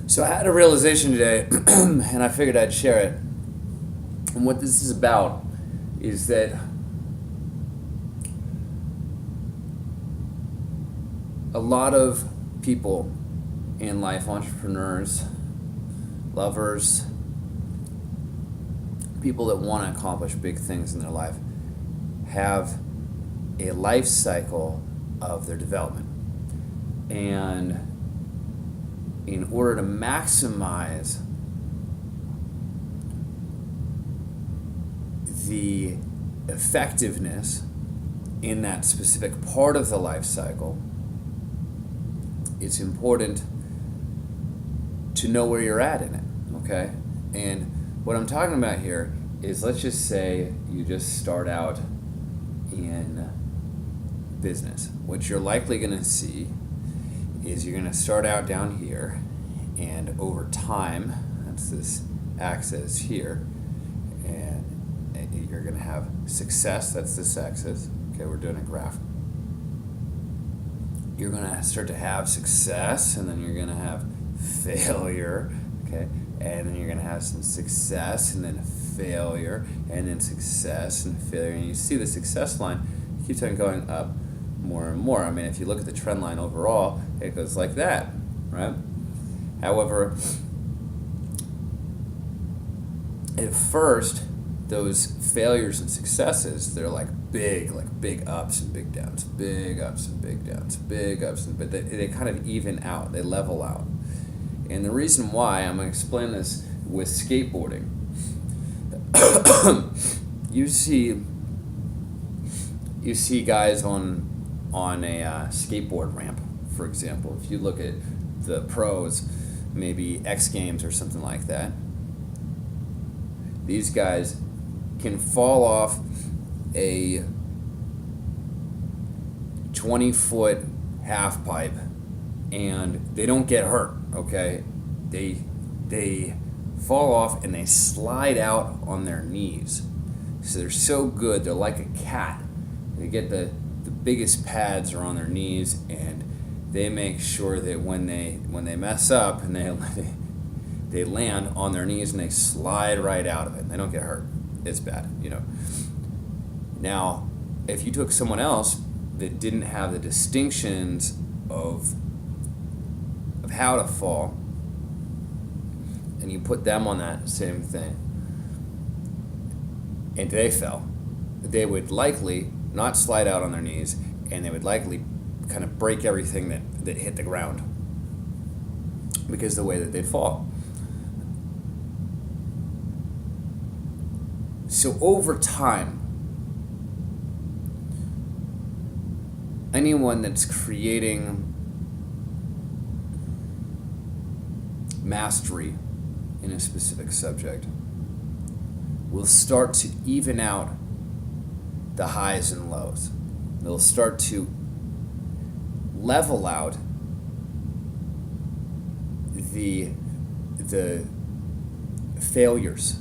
So I had a realization today, and I figured I'd share it. And what this is about is that a lot of people in life, entrepreneurs, lovers, people that want to accomplish big things in their life, have a life cycle of their development. And in order to maximize the effectiveness in that specific part of the life cycle, it's important to know where you're at in it, okay? And what I'm talking about here is, let's just say you just start out in business. What you're likely going to see is you're going to start out down here, and over time, that's this axis here, and you're going to have success, that's this axis. Okay, we're doing a graph. You're going to start to have success, and then you're going to have failure, okay, and then you're going to have some success, and then failure, and then success and failure, and you see the success line keeps on going up more and more. I mean, if you look at the trend line overall, it goes like that, right? However, at first, those failures and successes, they're like big ups and big downs, big ups and big downs, big ups, but they kind of even out, they level out. And the reason why, I'm going to explain this with skateboarding. you see guys on a skateboard ramp, for example. If you look at the pros, maybe X Games or something like that, these guys can fall off a 20-foot half pipe and they don't get hurt, okay? They fall off and they slide out on their knees. So they're so good, they're like a cat. They get the biggest pads are on their knees, and they make sure that when they mess up and they land on their knees and they slide right out of it and they don't get hurt. It's bad, you know. Now, if you took someone else that didn't have the distinctions of how to fall, and you put them on that same thing, and they fell, they would likely not slide out on their knees, and they would likely kind of break everything that hit the ground because of the way that they'd fall. So over time, anyone that's creating mastery in a specific subject will start to even out the highs and lows. They'll start to level out the failures,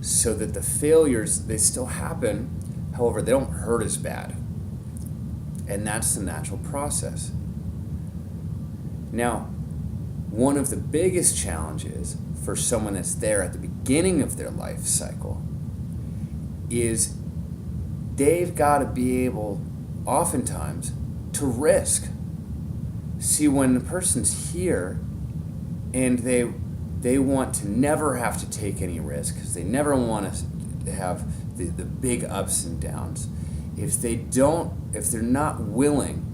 so that the failures, they still happen, however, they don't hurt as bad. And that's the natural process. Now, one of the biggest challenges for someone that's there at the beginning of their life cycle is they've got to be able, oftentimes, to risk. See, when the person's here and they want to never have to take any risk because they never want to have the big ups and downs, if they're not willing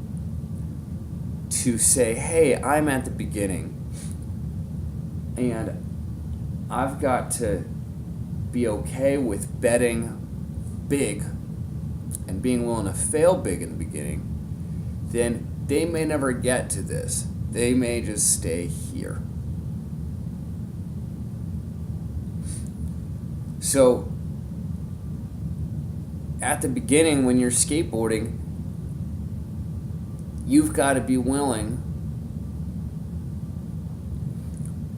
to say, hey, I'm at the beginning and I've got to be okay with betting big and being willing to fail big in the beginning, then they may never get to this. They may just stay here. So, at the beginning, when you're skateboarding, you've got to be willing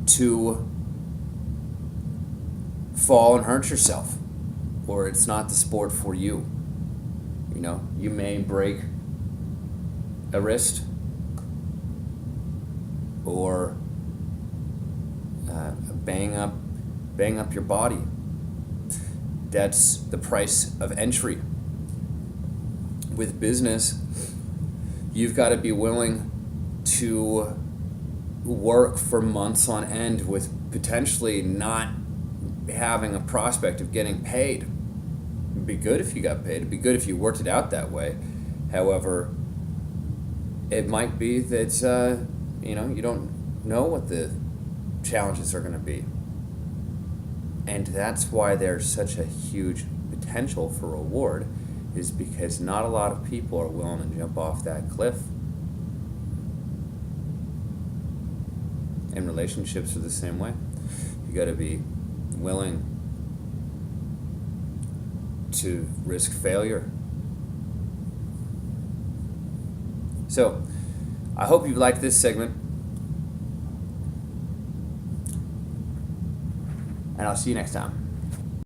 to fall and hurt yourself, or it's not the sport for you. You know, you may break a wrist, or bang up your body. That's the price of entry. With business, you've got to be willing to work for months on end with potentially not having a prospect of getting paid. It'd be good if you got paid. It'd be good if you worked it out that way. However, it might be that you don't know what the challenges are going to be. And that's why there's such a huge potential for reward, is because not a lot of people are willing to jump off that cliff. And relationships are the same way. You got to be willing to risk failure. So, I hope you liked this segment. And I'll see you next time.